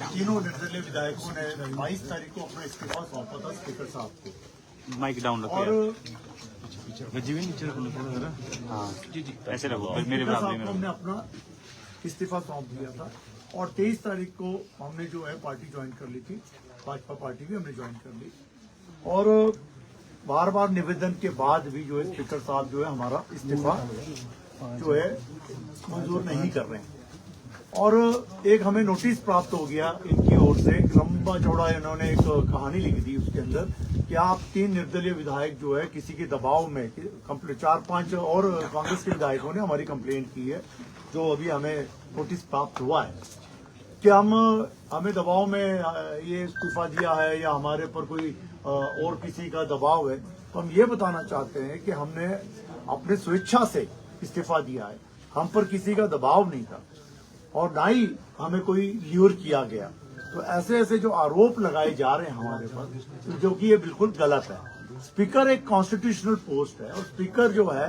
तीनों निर्दलीय विधायकों ने 22 तारीख को अपना इस्तीफा सौंपा था स्पीकर साहब को। माइक डाउन रखो और हाँ ऐसे रखो मेरे स्पीकर बराबर साहब में को हमने अपना इस्तीफा सौंप दिया था और 23 तारीख को हमने जो है पार्टी ज्वाइन कर ली थी, भाजपा पार्टी भी हमने ज्वाइन कर ली। और बार बार निवेदन के बाद भी जो है स्पीकर साहब जो है हमारा इस्तीफा जो है मंजूर नहीं कर रहे हैं। और एक हमें नोटिस प्राप्त हो गया इनकी ओर से, लंबा चौड़ा इन्होंने एक कहानी लिख दी उसके अंदर कि आप 3 निर्दलीय विधायक जो है किसी के दबाव में, 4-5 और कांग्रेस के विधायकों ने हमारी कंप्लेंट की है, जो अभी हमें नोटिस प्राप्त हुआ है कि हमें दबाव में ये इस्तीफा दिया है या हमारे पर कोई और किसी का दबाव है। तो हम ये बताना चाहते हैं कि हमने अपने स्वेच्छा से इस्तीफा दिया है, हम पर किसी का दबाव नहीं था और ना ही हमें कोई ल्यूर किया गया। तो ऐसे ऐसे जो आरोप लगाए जा रहे हैं हमारे पर, जो कि ये बिल्कुल गलत है। स्पीकर एक कॉन्स्टिट्यूशनल पोस्ट है और स्पीकर जो है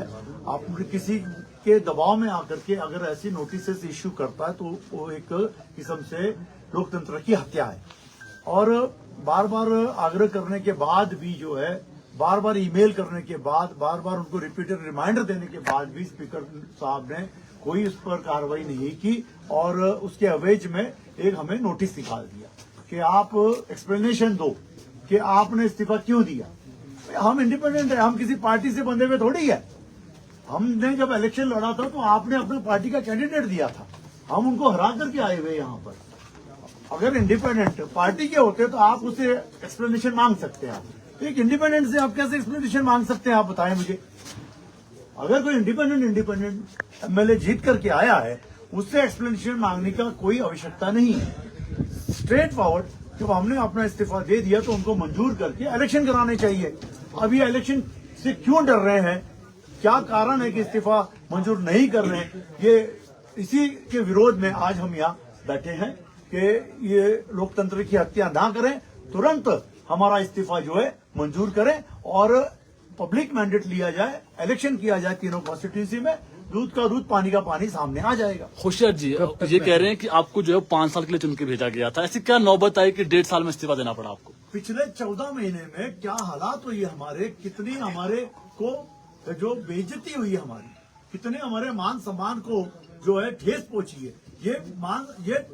आप किसी के दबाव में आकर के अगर ऐसी नोटिस इश्यू करता है तो वो एक किस्म से लोकतंत्र की हत्या है। और बार बार आग्रह करने के बाद भी जो है, बार बार ईमेल करने के बाद, बार बार उनको रिपीटेड रिमाइंडर देने के बाद भी स्पीकर साहब ने कोई उस पर कार्रवाई नहीं की और उसके अवेज में एक हमें नोटिस निकाल दिया कि आप एक्सप्लेनेशन दो कि आपने इस्तीफा क्यों दिया। हम इंडिपेंडेंट है, हम किसी पार्टी से बंधे हुए थोड़ी है। हमने जब इलेक्शन लड़ा था तो आपने अपनी पार्टी का कैंडिडेट दिया था, हम उनको हरा करके आए हुए यहाँ पर। अगर इंडिपेंडेंट पार्टी के होते तो आप उसे एक्सप्लेनेशन मांग सकते हैं। एक इंडिपेंडेंट से आप कैसे एक्सप्लेनेशन मांग सकते हैं, आप बताएं मुझे। अगर कोई इंडिपेंडेंट एमएलए जीत करके आया है, उससे एक्सप्लेनेशन मांगने का कोई आवश्यकता नहीं है। स्ट्रेट फॉरवर्ड जब हमने अपना इस्तीफा दे दिया तो उनको मंजूर करके इलेक्शन कराने चाहिए। अब ये इलेक्शन से क्यों डर रहे हैं, क्या कारण है कि इस्तीफा मंजूर नहीं कर रहे हैं, ये इसी के विरोध में आज हम यहाँ बैठे हैं कि ये लोकतंत्र की हत्या ना करें, तुरंत हमारा इस्तीफा जो है मंजूर करें और पब्लिक मैंडेट लिया जाए, इलेक्शन किया जाए तीनों कॉन्स्टिट्यूंसी में, दूध का दूध पानी का पानी सामने आ जाएगा। होशियार जी ये कह रहे हैं कि आपको जो है 5 साल के लिए चुन के भेजा गया था, ऐसी क्या नौबत आई कि 1.5 साल में इस्तीफा देना पड़ा आपको? पिछले 14 महीने में क्या हालात हुई हमारे, कितनी हमारे को जो बेइज्जती हुई हमारी, कितने हमारे मान सम्मान को जो है ठेस पहुंची है। ये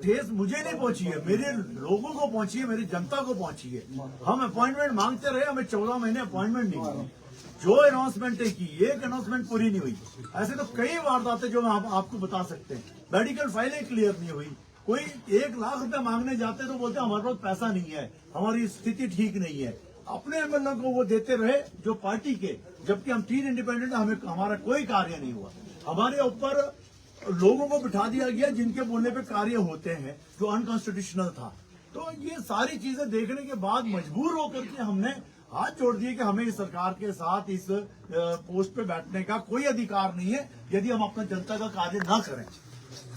ठेस मुझे नहीं पहुंची है, मेरे लोगों को पहुंची है, मेरी जनता को पहुंची है। हम अपॉइंटमेंट मांगते रहे, हमें 14 महीने अपॉइंटमेंट नहीं मिली। जो अनाउंसमेंट की, एक अनाउंसमेंट पूरी नहीं हुई। ऐसे तो कई वारदातें जो हम आपको बता सकते हैं। मेडिकल फाइलें क्लियर नहीं हुई, कोई 1 लाख रुपए मांगने जाते तो बोलते हमारे पास पैसा नहीं है, हमारी स्थिति ठीक नहीं है। अपने एमएलए को वो देते रहे जो पार्टी के, जबकि हम 3 इंडिपेंडेंट, हमें हमारा कोई कार्य नहीं हुआ। हमारे ऊपर लोगों को बिठा दिया गया जिनके बोलने पे कार्य होते हैं, जो अनकॉन्स्टिट्यूशनल था। तो ये सारी चीजें देखने के बाद मजबूर होकर के हमने हाथ जोड़ दिए कि हमें इस सरकार के साथ इस पोस्ट पे बैठने का कोई अधिकार नहीं है यदि हम अपना जनता का कार्य ना करें।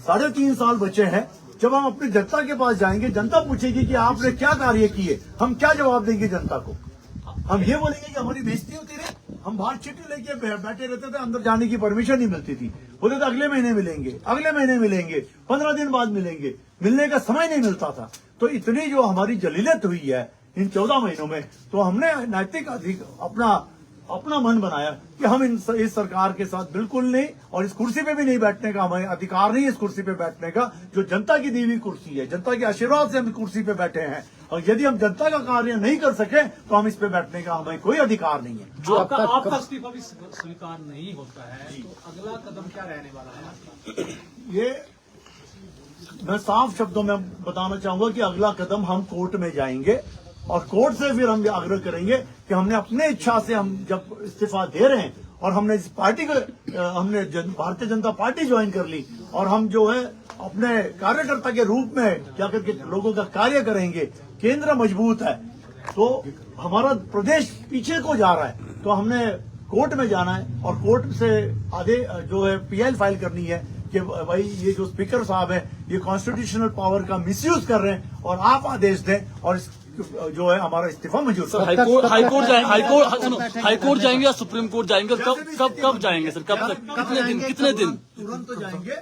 3.5 साल बचे हैं, जब हम अपनी जनता के पास जाएंगे, जनता पूछेगी कि आपने क्या कार्य किए, हम क्या जवाब देंगे जनता को? हम ये बोलेंगे कि हमारी बेइज्जती होती रही, हम बाहर चिट्ठी लेके बैठे रहते थे, अंदर जाने की परमिशन नहीं मिलती थी, बोले तो अगले महीने मिलेंगे, अगले महीने मिलेंगे, 15 दिन बाद मिलेंगे, मिलने का समय नहीं मिलता था। तो इतनी जो हमारी जलीलत हुई है इन 14 महीनों में, तो हमने नैतिक अपना मन बनाया कि हम इस सरकार के साथ बिल्कुल नहीं, और इस कुर्सी पे भी नहीं बैठने का हमें अधिकार नहीं है। इस कुर्सी पे बैठने का जो जनता की दी हुई कुर्सी है, जनता के आशीर्वाद से हम कुर्सी पे बैठे हैं, और यदि हम जनता का कार्य नहीं कर सके तो हम इस पे बैठने का हमें कोई अधिकार नहीं है। जो आपका इस्तीफा भी स्वीकार नहीं होता है तो अगला कदम क्या रहने वाला है? ये मैं साफ शब्दों में बताना चाहूंगा कि अगला कदम हम कोर्ट में जाएंगे और कोर्ट से फिर हम आग्रह करेंगे कि हमने अपने इच्छा से, हम जब इस्तीफा दे रहे हैं और हमने इस पार्टी को, हमने भारतीय जनता पार्टी ज्वाइन कर ली और हम जो है अपने कार्यकर्ता के रूप में क्या करके लोगों का कार्य करेंगे। केंद्र मजबूत है तो हमारा प्रदेश पीछे को जा रहा है, तो हमने कोर्ट में जाना है और कोर्ट से आगे जो है पीएल फाइल करनी है कि भाई ये जो स्पीकर साहब है ये कॉन्स्टिट्यूशनल पावर का मिसयूज कर रहे हैं और आप आदेश दें और जो है हमारा इस्तीफा मंजूर सर कर। हाईकोर्ट जाएंगे या सुप्रीम कोर्ट जाएंगे? कब जाएंगे सर? कब तक? कितने दिन? तुरंत तो जाएंगे,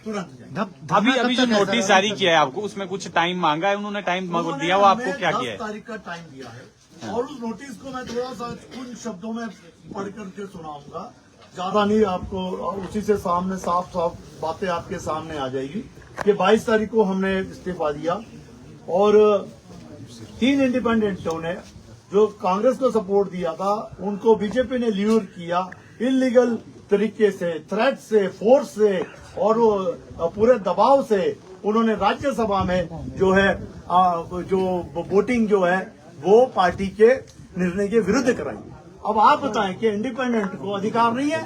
तुरंत जाएंगे। अभी जो नोटिस जारी किया है आपको, उसमें कुछ टाइम मांगा है उन्होंने? टाइम दिया हुआ आपको? क्या किया है? 10 तारीख का टाइम दिया है और उस नोटिस को मैं थोड़ा सा कुछ शब्दों में पढ़ करके सुनाऊंगा, ज्यादा नहीं, आपको उसी से सामने साफ साफ बातें आपके सामने आ जाएगी कि 22 तारीख को हमने इस्तीफा दिया और 3 इंडिपेंडेंटों ने जो कांग्रेस को सपोर्ट दिया था उनको बीजेपी ने ल्यूर किया इलीगल तरीके से, थ्रेट से, फोर्स से और पूरे दबाव से। उन्होंने राज्यसभा में जो है जो वोटिंग जो है वो पार्टी के निर्णय के विरुद्ध कराई। अब आप बताएं कि इंडिपेंडेंट को अधिकार नहीं है?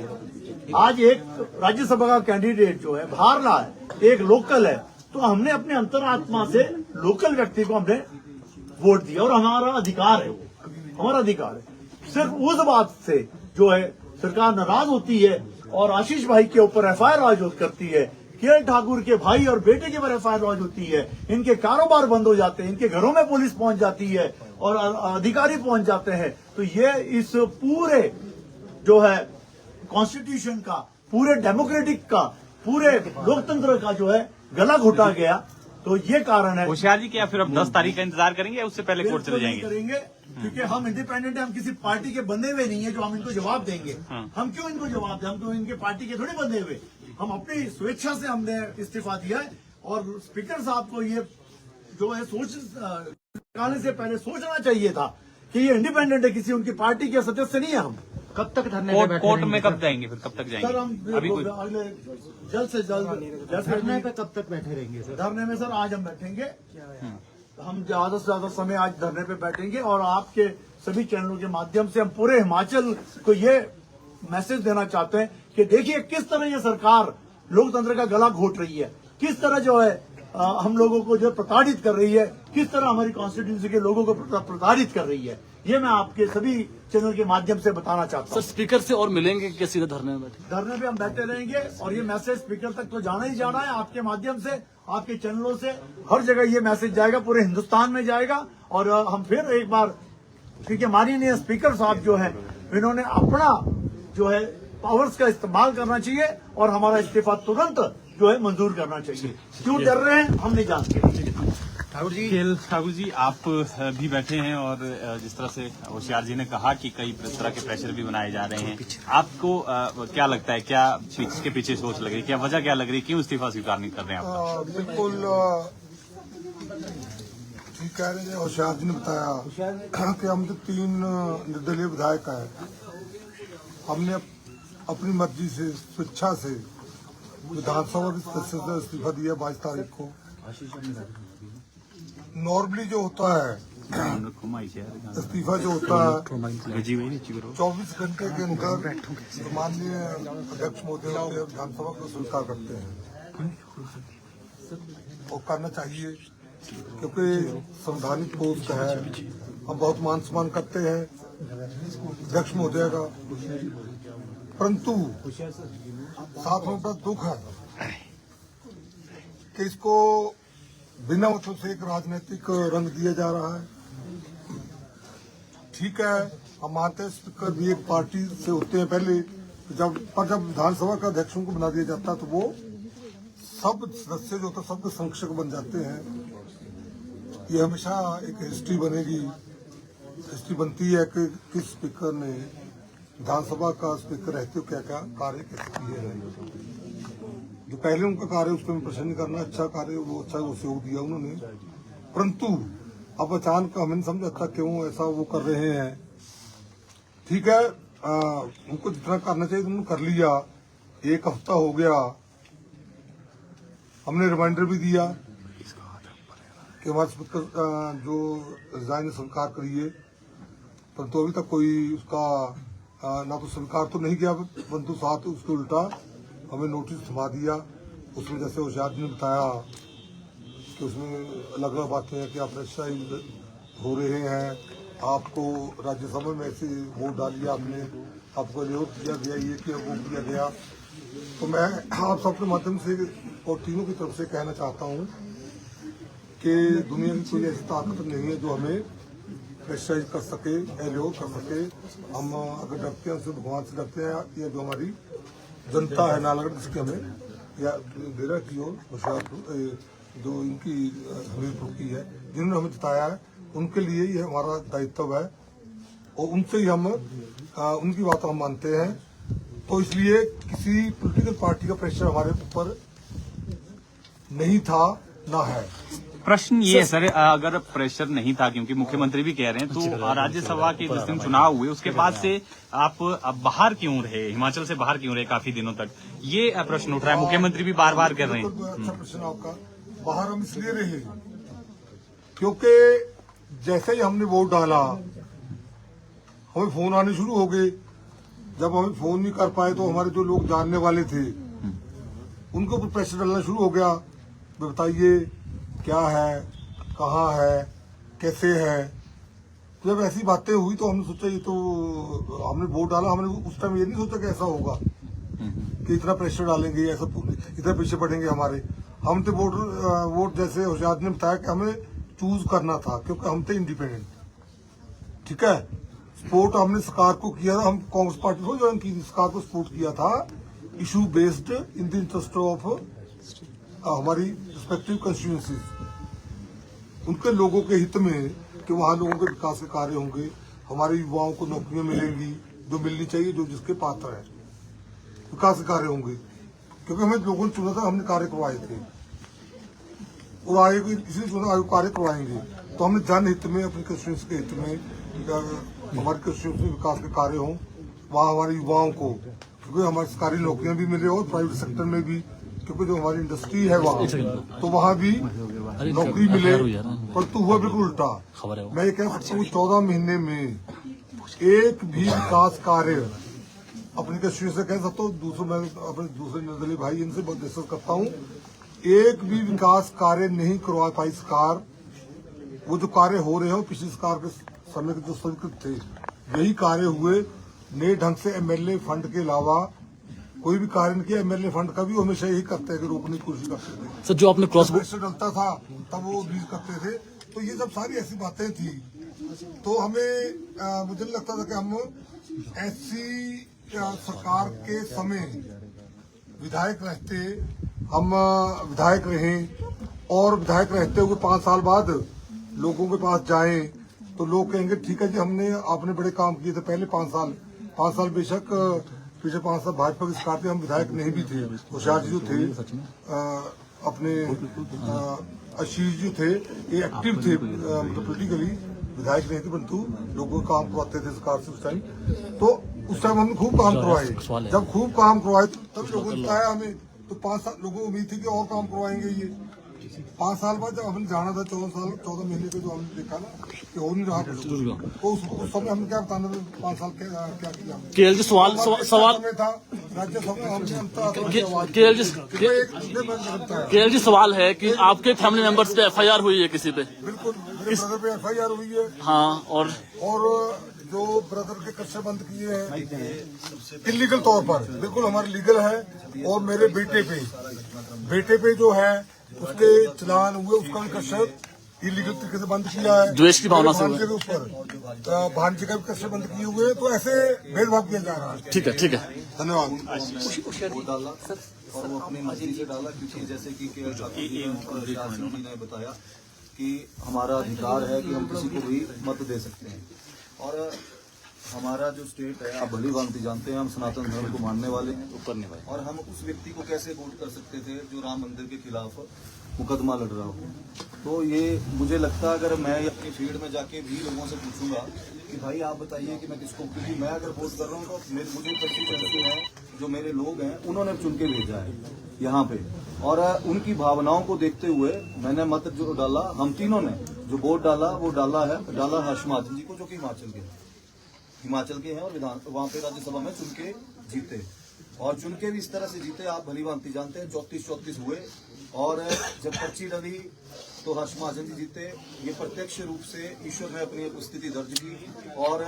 आज एक राज्यसभा का कैंडिडेट जो है बाहर रहा है, एक लोकल है, तो हमने अपने अंतरात्मा से लोकल व्यक्ति को हमने वोट दिया और हमारा अधिकार है, वो हमारा अधिकार है। सिर्फ उस बात से जो है सरकार नाराज होती है और आशीष भाई के ऊपर एफआईआर लॉन्च करती है, के ठाकुर के भाई और बेटे के ऊपर एफआईआर लॉन्च होती है, इनके कारोबार बंद हो जाते हैं, इनके घरों में पुलिस पहुंच जाती है और अधिकारी पहुंच जाते हैं। तो ये इस पूरे जो है कॉन्स्टिट्यूशन का, पूरे डेमोक्रेटिक का, पूरे लोकतंत्र का जो है गला घोटा गया। तो ये कारण है। होशियार जी, क्या फिर अब 10 तारीख का इंतजार करेंगे या उससे पहले कोर्ट चले बिल्कुल नहीं जाएंगे? करेंगे, क्योंकि हम इंडिपेंडेंट हैं, हम किसी पार्टी के बंधे हुए नहीं है जो हम इनको जवाब देंगे। हम क्यों इनको जवाब दें? हम तो इनके पार्टी के थोड़े बंधे हुए, हम अपनी स्वेच्छा से हमने इस्तीफा दिया है। और स्पीकर साहब को ये जो है निकालने से पहले सोचना चाहिए था कि ये इंडिपेंडेंट है, किसी उनकी पार्टी के सदस्य नहीं है। हम कब तक धरने कोर्ट में कब जाएंगे? फिर कब तक सर जाएंगे? हम अभी कोई अगले जल्द से जल्द धरने पे कब तक बैठे रहेंगे सर? धरने में सर आज हम बैठेंगे, हम ज्यादा से ज्यादा समय आज धरने पे बैठेंगे और आपके सभी चैनलों के माध्यम से हम पूरे हिमाचल को ये मैसेज देना चाहते हैं कि देखिए किस तरह ये सरकार लोकतंत्र का गला घोट रही है, किस तरह जो है हम लोगों को जो प्रताड़ित कर रही है, किस तरह हमारी कॉन्स्टिट्यूंसी के लोगों को प्रताड़ित कर रही है। ये मैं आपके सभी चैनल के माध्यम से बताना चाहता सर हूँ। स्पीकर से और मिलेंगे क्या? सीधे धरने में बैठे? धरने पे हम बैठे रहेंगे और ये मैसेज स्पीकर तक तो जाना ही जाना है। आपके माध्यम से, आपके चैनलों से हर जगह ये मैसेज जाएगा, पूरे हिंदुस्तान में जाएगा। और हम फिर एक बार, क्योंकि माननीय स्पीकर साहब जो है इन्होंने अपना जो है पावर्स का इस्तेमाल करना चाहिए और हमारा इस्तीफा तुरंत जो है मंजूर करना चाहिए। क्यों डर रहे हैं हम नहीं जानते। ठाकुर जी, आप भी बैठे हैं और जिस तरह से होशियार जी ने कहा कि कई तरह के प्रेशर भी बनाए जा रहे हैं, आपको क्या लगता है, क्या इसके पीछे सोच लग रही है, क्या वजह क्या लग रही है, क्यों इस्तीफा स्वीकार नहीं कर रहे हैं आप? बिल्कुल ठीक कह रहे हैं। होशियार जी ने बताया कि हम तो 3 निर्दलीय विधायक हैं, हमने अपनी मर्जी से, स्वेच्छा से विधानसभा के सदस्य से इस्तीफा दिया 22 तारीख को। नॉर्मली जो होता है इस्तीफा जो होता है 24 घंटे के अंदर माननीय अध्यक्ष महोदय विधानसभा को स्वीकार करते हैं और करना चाहिए, क्योंकि संवैधानिक पोस्ट है। हम बहुत मान सम्मान करते हैं अध्यक्ष महोदय का, परंतु साथ में बड़ा दुख है कि इसको बिना मतलब से एक राजनीतिक रंग दिया जा रहा है। ठीक है, हम मानते हैं स्पीकर भी एक पार्टी से होते हैं पहले, जब विधानसभा का अध्यक्षों को बना दिया जाता है तो वो सब सदस्य जो होता है सबके संरक्षक बन जाते हैं। ये हमेशा एक हिस्ट्री बनेगी, हिस्ट्री बनती है कि किस स्पीकर ने विधानसभा का स्पीकर रहते हुए क्या क्या कार्य किए हैं। जो पहले उनका कार्य उस पर मैं प्रश्न करना, अच्छा कार्य वो अच्छा सहयोग दिया उन्होंने, परंतु अब अचानक हमें नहीं समझाता क्यों ऐसा वो कर रहे हैं। ठीक है, उनको जितना करना चाहिए उन्होंने कर लिया। 1 हफ्ता हो गया, हमने रिमाइंडर भी दिया कि हमारे स्पीकर जो रिजाइन स्वीकार करिए, परंतु अभी तक कोई उसका ना तो स्वीकार तो नहीं किया, परंतु साथ उसके उल्टा हमें नोटिस थमा दिया। उसमें जैसे होशियार जी ने बताया कि उसमें अलग अलग बातें हैं कि आप प्रेशराइज हो रहे हैं, आपको राज्यसभा में ऐसे वोट डालिए, आपने आपको नियोग किया गया, ये किया वो किया गया। तो मैं आप सबके माध्यम से और तीनों की तरफ से कहना चाहता हूँ कि दुनिया की कोई ऐसी ताकत नहीं है जो हमें प्रेशराइज कर सके, एलो कर सके। हम अगर डरते हैं उससे भगवान से डरते हैं, या जो हमारी जनता है नालागढ़ जिसके हमें या डेरा की ओर होशियारपुर जो इनकी हमीरपुर की है, जिन्होंने हमें जिताया है, उनके लिए ये हमारा दायित्व है और उनसे ही हम उनकी बात हम मानते हैं। तो इसलिए किसी पॉलिटिकल पार्टी का प्रेशर हमारे ऊपर नहीं था, ना है। प्रश्न ये है सर, अगर प्रेशर नहीं था, क्योंकि मुख्यमंत्री भी कह रहे हैं, तो राज्यसभा के जिस दिन चुनाव हुए उसके बाद से आप बाहर क्यों रहे, हिमाचल से बाहर क्यों रहे काफी दिनों तक, ये प्रश्न उठ रहा है। मुख्यमंत्री भी बार बार कर रहे हैं। अच्छा प्रश्न आपका। बाहर हम इसलिए रहे क्योंकि जैसे ही हमने वोट डाला हमें फोन आने शुरू हो गए। जब हमें फोन नहीं कर पाए तो हमारे जो लोग जानने वाले थे उनके ऊपर प्रेशर डालना शुरू हो गया, बताइए क्या है, कहाँ है, कैसे है। तो जब ऐसी बातें हुई तो हमने सोचा, ये तो हमने वोट डाला, हमने उस टाइम ये नहीं सोचा कि ऐसा होगा कि इतना प्रेशर डालेंगे, ऐसा इतना पीछे पड़ेंगे हमारे। हम तो वोट जैसे होशियार ने बताया कि हमें चूज करना था क्योंकि हम थे इंडिपेंडेंट, ठीक है। सपोर्ट हमने सरकार को किया था, हम कांग्रेस पार्टी को ज्वाइन की, सरकार को सपोर्ट किया था issue based in the interest of हमारी रिस्पेक्टिव कंस्टिट्यूएंसीज, उनके लोगों के हित में कि वहाँ लोगों के विकास के कार्य होंगे, हमारे युवाओं को नौकरियां मिलेंगी जो मिलनी चाहिए, जो जिसके पात्र है, विकास के कार्य होंगे। क्योंकि हमें लोगों ने चुना था, हमने कार्य करवाए थे और आयोग इसलिए चुना, आयोग कार्य करवाएंगे। तो हमने जनहित में, अपनी कंस्टिट्यूएंसी के हित में, हमारे कंस्टिट्यूएंसी में विकास के कार्य हों, वहाँ हमारे युवाओं को, क्योंकि हमारी सरकारी नौकरियां भी मिले और प्राइवेट सेक्टर में भी, क्योंकि जो हमारी इंडस्ट्री है वहाँ, तो वहाँ भी नौकरी मिले। परंतु हुआ बिल्कुल उल्टा। मैं ये कह सकता हूँ 14 महीने में एक भी विकास कार्य अपनी कंस्टिट्यूएंसी से कह सकता हूँ, मैं अपने दूसरे निर्दलीय भाई इनसे बहुत डिस्कस करता हूँ, एक भी विकास कार्य नहीं करवा पाई सरकार। वो जो कार्य हो रहे हैं पिछली सरकार के समय के जो स्वीकृत थे यही कार्य हुए। नए ढंग से एमएलए फंड के अलावा कोई भी कार्य नहीं किया। एमएलए फंड का भी हमेशा यही करते हैं कि रोकने की कोशिश करते थे। सर जो आपने क्रॉस प्रेशर डलता था तब वो रिलीज करते थे। तो ये सब सारी ऐसी बातें थी। तो हमें मुझे नहीं लगता था कि हम ऐसी सरकार के समय विधायक रहते, हम विधायक रहें और विधायक रहते हुए 5 साल बाद लोगों के पास जाएं तो लोग कहेंगे ठीक है जी, आपने बड़े काम किए थे पहले 5 साल बेशक पिछले 5 साल भाजपा की सरकार थे, हम विधायक नहीं भी थे। होशियार जी जो थे, अपने आशीष जी थे, ये एक्टिव थे, मतलब पोलिटिकली विधायक नहीं थे परंतु लोगों का काम करवाते थे सरकार से उस टाइम। तो उस टाइम हमने खूब काम करवाए। जब खूब काम करवाए तब लोगों ने बताया हमें, तो 5 साल लोगों को उम्मीद थी कि और काम करवाएंगे ये। 5 साल बाद जब हमने जाना था 14 महीने पे जो हमने देखा ना कि हो नहीं रहा तो उस समय हमने क्या बताना था 5 साल क्या किया। केएल जी सवाल था राज्यसभा हमने केएल जी सवाल है कि आपके फैमिली मेंबर्स पे एफआईआर हुई है किसी पे? बिल्कुल, मेरे ब्रदर पे एफआईआर हुई है। हाँ, और जो ब्रदर के कस्से बंद किए हैं इलीगल तौर पर, बिल्कुल हमारे लीगल है। और मेरे बेटे पे जो है उसके चलान हुए, उसका भी कस्से इलीगल तरीके से बंद किया है। द्वेष की भावना से भांजे के ऊपर भांजे का भी कस्से बंद किए हुए हैं। तो ऐसे भेदभाव किया जा रहा है। ठीक है। धन्यवाद। वो डाला और वो अपनी मर्जी से डाला, क्योंकि जैसे कि जी ने बताया कि हमारा अधिकार है कि हम किसी को भी मत दे सकते हैं। और हमारा जो स्टेट है, आप भली भांति जानते हैं, हम सनातन धर्म को मानने वाले हैं और हम उस व्यक्ति को कैसे वोट कर सकते थे जो राम मंदिर के खिलाफ मुकदमा लड़ रहा हो। तो ये मुझे लगता है अगर मैं अपनी फील्ड में जाके भी लोगों से पूछूंगा कि भाई आप बताइए कि मैं किसको, क्योंकि मैं अगर वोट कर रहा हूँ तो मुझे कंस्टिट्यूएंसी है, जो मेरे लोग हैं उन्होंने चुन के भेजा है यहाँ पे, और उनकी भावनाओं को देखते हुए मैंने मत जो डाला, हम तीनों ने जो वोट डाला वो डाला हर्ष महाजन जी को, जो कि हिमाचल के हैं और वहाँ पे राज्यसभा में चुन के जीते। और चुन के भी इस तरह से जीते, आप भली भांति जानते हैं, 34 हुए। और जब पर्ची डली तो हर्ष महाजन जी जीते। ये प्रत्यक्ष रूप से ईश्वर ने अपनी उपस्थिति दर्ज की और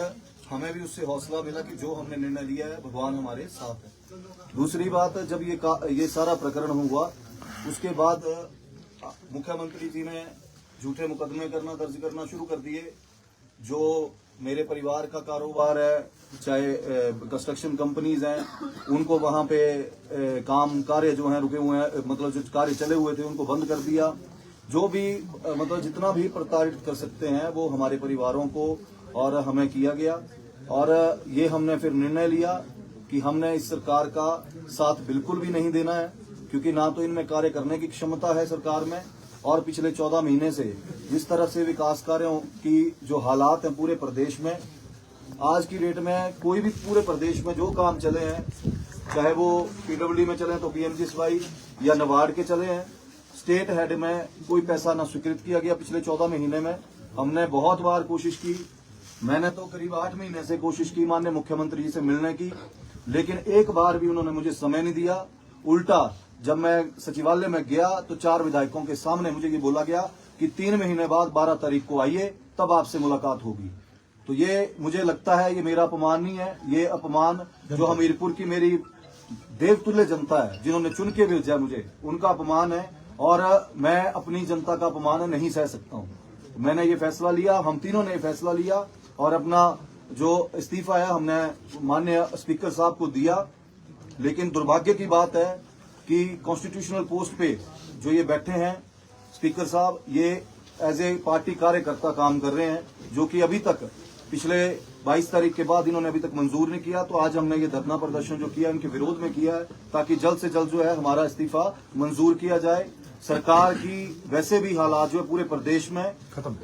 हमें भी उससे हौसला मिला कि जो हमने निर्णय लिया है भगवान हमारे साथ है। दूसरी बात, जब ये सारा प्रकरण हुआ उसके बाद मुख्यमंत्री जी ने झूठे मुकदमे दर्ज करना शुरू कर दिए। जो मेरे परिवार का कारोबार है, चाहे कंस्ट्रक्शन कंपनीज हैं, उनको वहां पे काम कार्य जो हैं रुके हुए हैं, मतलब जो कार्य चले हुए थे उनको बंद कर दिया। जो भी मतलब जितना भी प्रताड़ित कर सकते हैं वो हमारे परिवारों को और हमें किया गया। और ये हमने फिर निर्णय लिया कि हमने इस सरकार का साथ बिल्कुल भी नहीं देना है, क्योंकि ना तो इनमें कार्य करने की क्षमता है सरकार में, और पिछले 14 महीने से जिस तरह से विकास कार्यों की जो हालात हैं पूरे प्रदेश में, आज की डेट में कोई भी पूरे प्रदेश में जो काम चले हैं, चाहे वो पीडब्ल्यूडी में चले तो पीएमजीएसवाई या नाबार्ड के चले हैं, स्टेट हेड में कोई पैसा ना स्वीकृत किया गया। पिछले 14 महीने में हमने बहुत बार कोशिश की, मैंने तो करीब 8 महीने से कोशिश की माननीय मुख्यमंत्री जी से मिलने की, लेकिन एक बार भी उन्होंने मुझे समय नहीं दिया। उल्टा जब मैं सचिवालय में गया तो 4 विधायकों के सामने मुझे ये बोला गया कि 3 महीने बाद 12 तारीख को आइए, तब आपसे मुलाकात होगी। तो ये मुझे लगता है ये मेरा अपमान नहीं है, ये अपमान जो हमीरपुर की मेरी देवतुल्य जनता है जिन्होंने चुन के भेजा मुझे, उनका अपमान है, और मैं अपनी जनता का अपमान नहीं सह सकता हूं। मैंने ये फैसला लिया, हम तीनों ने ये फैसला लिया, और अपना जो इस्तीफा है हमने माननीय स्पीकर साहब को दिया। लेकिन दुर्भाग्य की बात है कि कॉन्स्टिट्यूशनल पोस्ट पे जो ये बैठे हैं स्पीकर साहब, ये एज ए पार्टी कार्यकर्ता काम कर रहे हैं, जो कि अभी तक पिछले 22 तारीख के बाद इन्होंने अभी तक मंजूर नहीं किया। तो आज हमने ये धरना प्रदर्शन जो किया इनके विरोध में किया है, ताकि जल्द से जल्द जो है हमारा इस्तीफा मंजूर किया जाए। सरकार की वैसे भी हालात जो है पूरे प्रदेश में खत्म,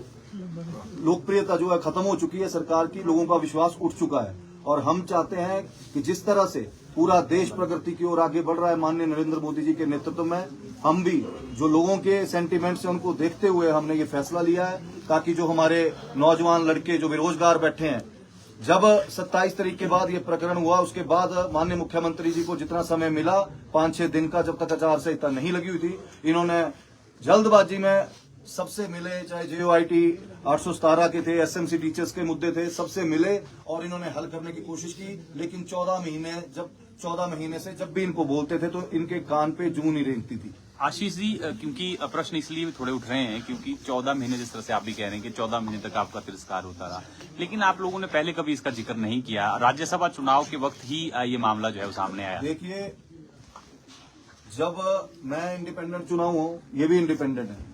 लोकप्रियता जो है खत्म हो चुकी है सरकार की, लोगों का विश्वास उठ चुका है। और हम चाहते हैं कि जिस तरह से पूरा देश प्रगति की ओर आगे बढ़ रहा है माननीय नरेंद्र मोदी जी के नेतृत्व में, हम भी जो लोगों के सेंटीमेंट्स हैं उनको देखते हुए हमने ये फैसला लिया है, ताकि जो हमारे नौजवान लड़के जो बेरोजगार बैठे हैं, जब 27 तारीख के बाद ये प्रकरण हुआ, उसके बाद माननीय मुख्यमंत्री जी को जितना समय मिला 5-6 दिन का, जब तक आचार संहिता नहीं लगी हुई थी, इन्होंने जल्दबाजी में सबसे मिले, चाहे JOIT 817 के थे, SMC टीचर्स के मुद्दे थे, सबसे मिले और इन्होंने हल करने की कोशिश की। लेकिन 14 महीने से जब भी इनको बोलते थे तो इनके कान पे जूं नहीं रेंगती थी। आशीष जी, क्योंकि प्रश्न इसलिए भी थोड़े उठ रहे हैं क्योंकि 14 महीने जिस तरह से आप भी कह रहे हैं कि 14 महीने तक आपका तिरस्कार होता रहा, लेकिन आप लोगों ने पहले कभी इसका जिक्र नहीं किया। राज्यसभा चुनाव के वक्त ही ये मामला जो है वो सामने आया। देखिए, जब मैं इंडिपेंडेंट चुना हूं, ये भी इंडिपेंडेंट है,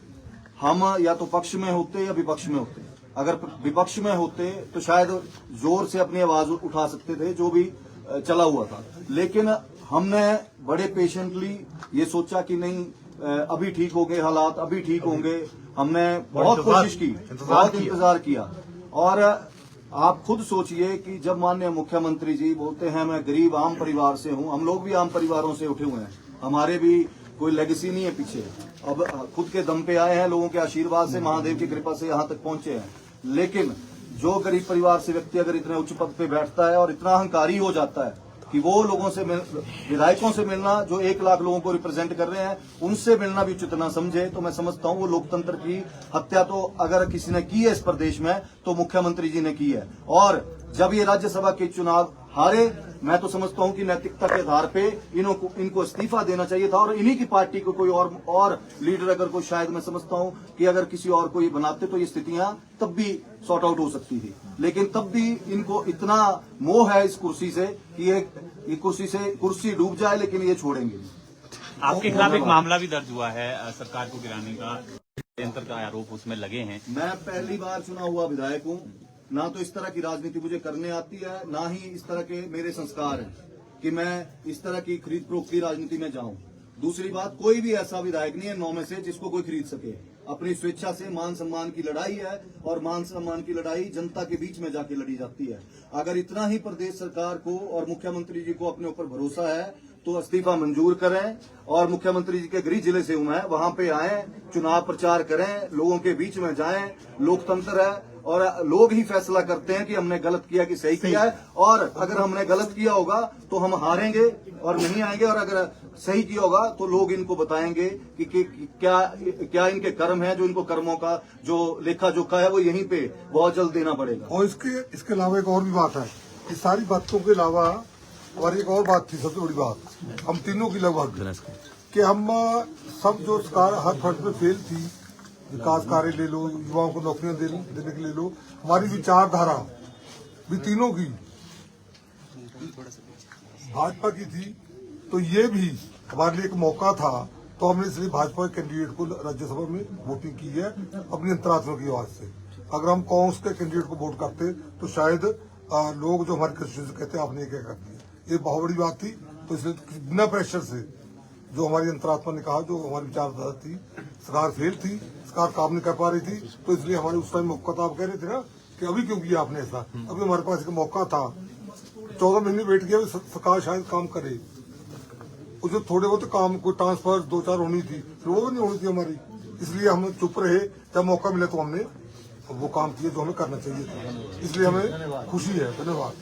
हम या तो पक्ष में होते या विपक्ष में होते। अगर विपक्ष में होते तो शायद जोर से अपनी आवाज उठा सकते थे, जो भी चला हुआ था। लेकिन हमने बड़े पेशेंटली ये सोचा कि नहीं, अभी ठीक हो गए हालात, अभी ठीक होंगे। हमने बहुत कोशिश की, बहुत इंतजार किया। और आप खुद सोचिए कि जब माननीय मुख्यमंत्री जी बोलते हैं मैं गरीब आम परिवार से हूं, हम लोग भी आम परिवारों से उठे हुए हैं, हमारे भी कोई लेगेसी नहीं है पीछे, अब खुद के दम पे आए हैं, लोगों के आशीर्वाद से, महादेव की कृपा से यहाँ तक पहुंचे हैं। लेकिन जो गरीब परिवार से व्यक्ति अगर इतने उच्च पद पे बैठता है और इतना अहंकारी हो जाता है कि वो लोगों से विधायकों से मिलना जो 1 लाख लोगों को रिप्रेजेंट कर रहे हैं, उनसे मिलना भी उचित ना समझे, तो मैं समझता हूं वो लोकतंत्र की हत्या तो अगर किसी ने की है इस प्रदेश में तो मुख्यमंत्री जी ने की है। और जब ये राज्यसभा के चुनाव हारे, मैं तो समझता हूं कि नैतिकता के आधार पे इनको इस्तीफा देना चाहिए था, और इन्हीं की पार्टी को कोई और लीडर अगर कोई, शायद मैं समझता हूं कि अगर किसी और को ये बनाते तो ये स्थितियां तब भी सॉर्ट आउट हो सकती थी। लेकिन तब भी इनको इतना मोह है इस कुर्सी से कि ये कुर्सी डूब जाए लेकिन ये छोड़ेंगे। आपके खिलाफ एक मामला भी दर्ज हुआ है, सरकार को गिराने का षड्यंत्र का आरोप उसमें लगे हैं। मैं पहली बार चुना हुआ विधायक हूं, ना तो इस तरह की राजनीति मुझे करने आती है, ना ही इस तरह के मेरे संस्कार हैं कि मैं इस तरह की खरीद फरोख्त की राजनीति में जाऊं। दूसरी बात, कोई भी ऐसा विधायक नहीं है 9 में से जिसको कोई खरीद सके। अपनी स्वेच्छा से मान सम्मान की लड़ाई है, और मान सम्मान की लड़ाई जनता के बीच में जाके लड़ी जाती है। अगर इतना ही प्रदेश सरकार को और मुख्यमंत्री जी को अपने ऊपर भरोसा है तो इस्तीफा मंजूर करें, और मुख्यमंत्री जी के गृह जिले से हूं मैं, वहां पे आए, चुनाव प्रचार करें, लोगों के बीच में जाएं। लोकतंत्र है और लोग ही फैसला करते हैं कि हमने गलत किया कि सही किया है, और अगर हमने गलत किया होगा तो हम हारेंगे और नहीं आएंगे, और अगर सही किया होगा तो लोग इनको बताएंगे कि क्या इनके कर्म है, जो इनको कर्मों का जो लेखा जोखा है वो यहीं पे बहुत जल्द देना पड़ेगा। और इसके अलावा एक और भी बात है, इस सारी बातों के अलावा और एक और बात थी, सबसे बड़ी बात हम तीनों की लगभग कि हम सब जो सरकार हर फर्ज पे फेल थी, विकास कार्य ले लो, युवाओं को नौकरियां देने के ले लो, हमारी विचारधारा भी तीनों की भाजपा की थी, तो ये भी हमारे लिए एक मौका था। तो हमने इसलिए भाजपा के कैंडिडेट को राज्यसभा में वोटिंग की है अपनी अंतरात्मा की आवाज से। अगर हम कांग्रेस के कैंडिडेट को वोट करते तो शायद लोग जो हमारे कंस्टिट्यूएंसी कहते हैं आपने क्या कर दिया, ये बहुत बड़ी बात थी। तो इसलिए बिना प्रेशर से जो हमारी अंतरात्मा ने कहा, जो हमारी विचारधारा थी, सरकार फेल थी, सरकार काम नहीं कर पा रही थी, तो इसलिए हमारे उस टाइम मौका था। आप कह रहे थे ना कि अभी क्यों किया आपने ऐसा, अभी हमारे पास एक मौका था। 14 महीने वेट किया, सरकार शायद काम करे। जो थोड़े बहुत काम, कोई ट्रांसफर 2-4 होनी थी, फिर वो भी नहीं होनी थी हमारी, इसलिए हम चुप रहे। जब मौका मिला तो हमने वो काम किए जो हमें करना चाहिए था, इसलिए हमें खुशी है। धन्यवाद।